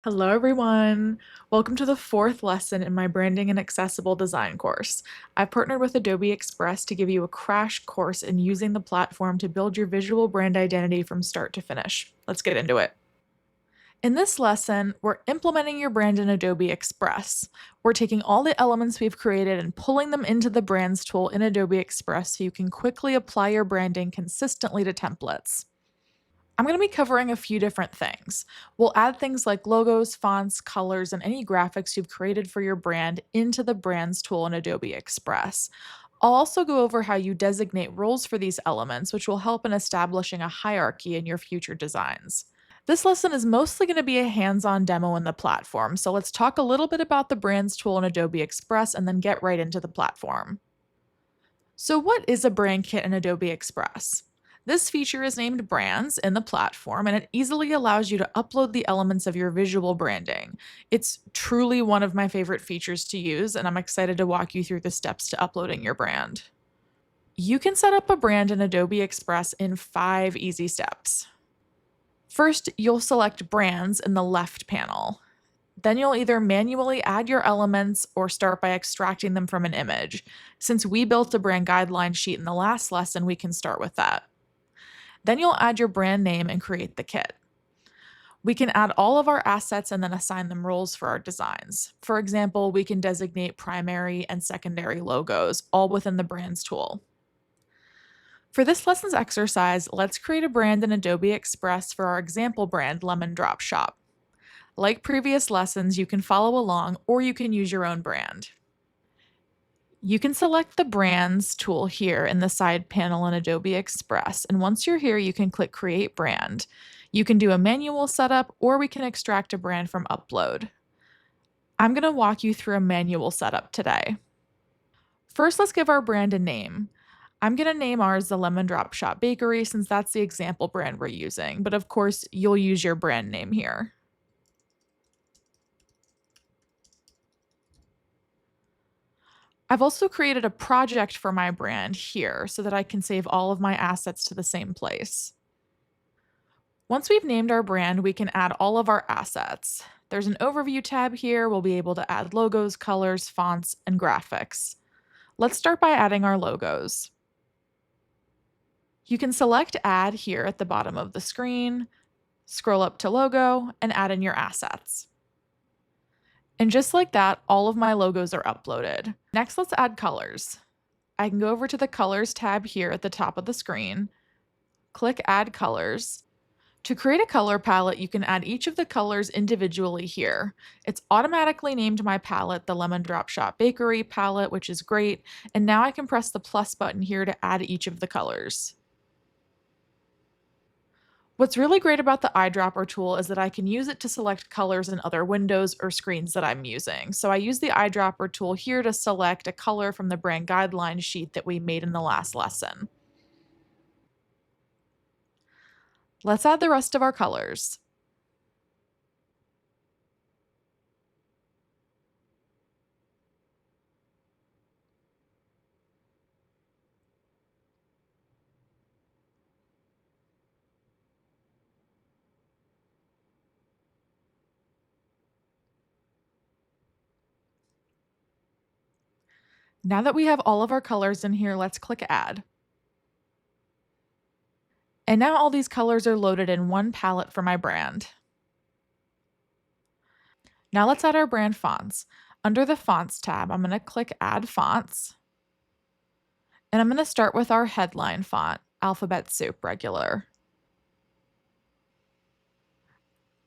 Hello, everyone. Welcome to the fourth lesson in my branding and accessible design course. I've partnered with Adobe Express to give you a crash course in using the platform to build your visual brand identity from start to finish. Let's get into it. In this lesson, we're implementing your brand in Adobe Express. We're taking all the elements we've created and pulling them into the Brands tool in Adobe Express so you can quickly apply your branding consistently to templates. I'm going to be covering a few different things. We'll add things like logos, fonts, colors, and any graphics you've created for your brand into the Brands tool in Adobe Express. I'll also go over how you designate roles for these elements, which will help in establishing a hierarchy in your future designs. This lesson is mostly going to be a hands-on demo in the platform, so let's talk a little bit about the Brands tool in Adobe Express and then get right into the platform. So what is a brand kit in Adobe Express? This feature is named Brands in the platform, and it easily allows you to upload the elements of your visual branding. It's truly one of my favorite features to use, and I'm excited to walk you through the steps to uploading your brand. You can set up a brand in Adobe Express in 5 easy steps. First, you'll select Brands in the left panel. Then you'll either manually add your elements or start by extracting them from an image. Since we built a brand guideline sheet in the last lesson, we can start with that. Then you'll add your brand name and create the kit. We can add all of our assets and then assign them roles for our designs. For example, we can designate primary and secondary logos, all within the Brands tool. For this lesson's exercise, let's create a brand in Adobe Express for our example brand, Lemon Drop Shop. Like previous lessons, you can follow along or you can use your own brand. You can select the Brands tool here in the side panel in Adobe Express, and once you're here, you can click Create Brand. You can do a manual setup, or we can extract a brand from Upload. I'm going to walk you through a manual setup today. First, let's give our brand a name. I'm going to name ours the Lemon Drop Shop Bakery since that's the example brand we're using, but of course, you'll use your brand name here. I've also created a project for my brand here so that I can save all of my assets to the same place. Once we've named our brand, we can add all of our assets. There's an overview tab here. We'll be able to add logos, colors, fonts, and graphics. Let's start by adding our logos. You can select Add here at the bottom of the screen, scroll up to Logo, and add in your assets. And just like that, all of my logos are uploaded. Next, let's add colors. I can go over to the Colors tab here at the top of the screen, click Add Colors. To create a color palette, you can add each of the colors individually here. It's automatically named my palette the Lemon Drop Shop Bakery palette, which is great, and now I can press the plus button here to add each of the colors. What's really great about the eyedropper tool is that I can use it to select colors in other windows or screens that I'm using. So I use the eyedropper tool here to select a color from the brand guideline sheet that we made in the last lesson. Let's add the rest of our colors. Now that we have all of our colors in here, let's click Add. And now all these colors are loaded in one palette for my brand. Now let's add our brand fonts. Under the Fonts tab, I'm going to click Add Fonts. And I'm going to start with our headline font, Alphabet Soup Regular.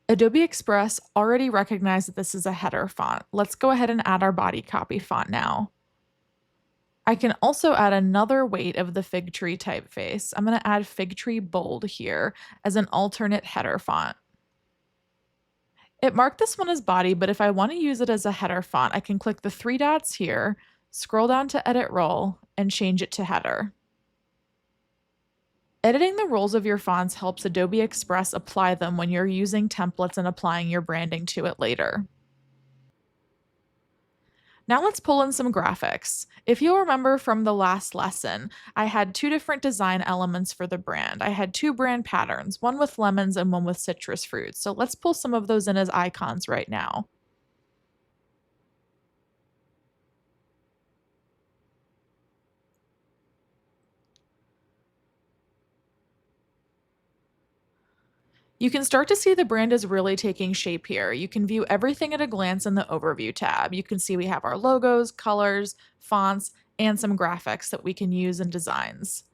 Adobe Express already recognized that this is a header font. Let's go ahead and add our body copy font now. I can also add another weight of the Fig Tree typeface. I'm going to add Fig Tree Bold here as an alternate header font. It marked this one as body, but if I want to use it as a header font, I can click the 3 dots here, scroll down to Edit Role, and change it to header. Editing the roles of your fonts helps Adobe Express apply them when you're using templates and applying your branding to it later. Now let's pull in some graphics. If you'll remember from the last lesson, I had two different design elements for the brand. I had two brand patterns, one with lemons and one with citrus fruits. So let's pull some of those in as icons right now. You can start to see the brand is really taking shape here. You can view everything at a glance in the Overview tab. You can see we have our logos, colors, fonts, and some graphics that we can use in designs.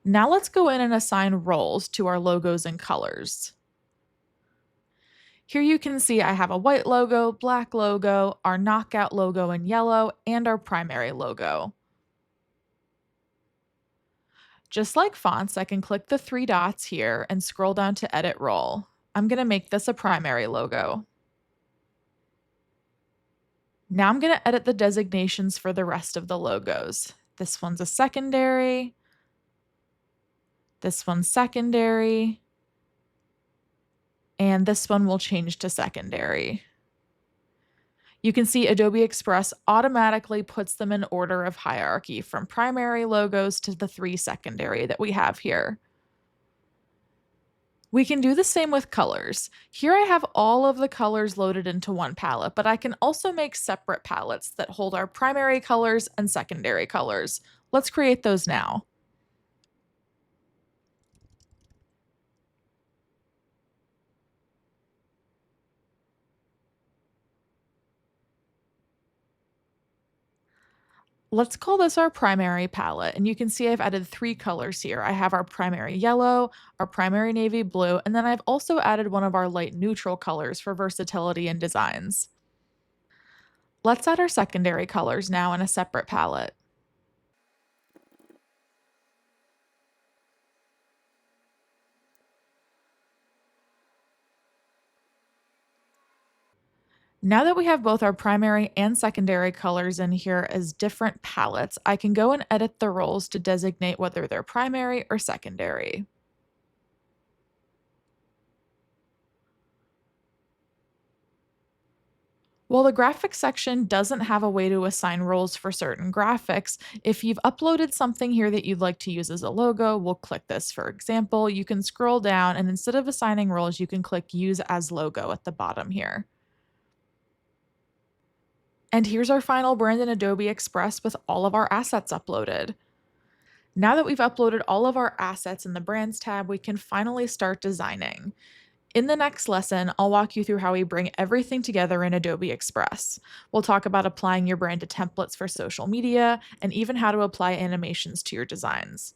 Now let's go in and assign roles to our logos and colors. Here you can see I have a white logo, black logo, our knockout logo in yellow, and our primary logo. Just like fonts, I can click the three dots here and scroll down to edit role. I'm going to make this a primary logo. Now I'm going to edit the designations for the rest of the logos. This one's a secondary. This one's secondary. And this one will change to secondary. You can see Adobe Express automatically puts them in order of hierarchy from primary logos to the three secondary that we have here. We can do the same with colors. Here I have all of the colors loaded into one palette, but I can also make separate palettes that hold our primary colors and secondary colors. Let's create those now. Let's call this our primary palette, and you can see I've added three colors here. I have our primary yellow, our primary navy blue, and then I've also added one of our light neutral colors for versatility in designs. Let's add our secondary colors now in a separate palette. Now that we have both our primary and secondary colors in here as different palettes, I can go and edit the roles to designate whether they're primary or secondary. While the graphics section doesn't have a way to assign roles for certain graphics, if you've uploaded something here that you'd like to use as a logo, we'll click this for example. You can scroll down and instead of assigning roles, you can click Use as Logo at the bottom here. And here's our final brand in Adobe Express with all of our assets uploaded. Now that we've uploaded all of our assets in the Brands tab, we can finally start designing. In the next lesson, I'll walk you through how we bring everything together in Adobe Express. We'll talk about applying your brand to templates for social media and even how to apply animations to your designs.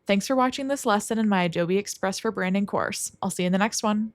Thanks for watching this lesson in my Adobe Express for Branding course. I'll see you in the next one.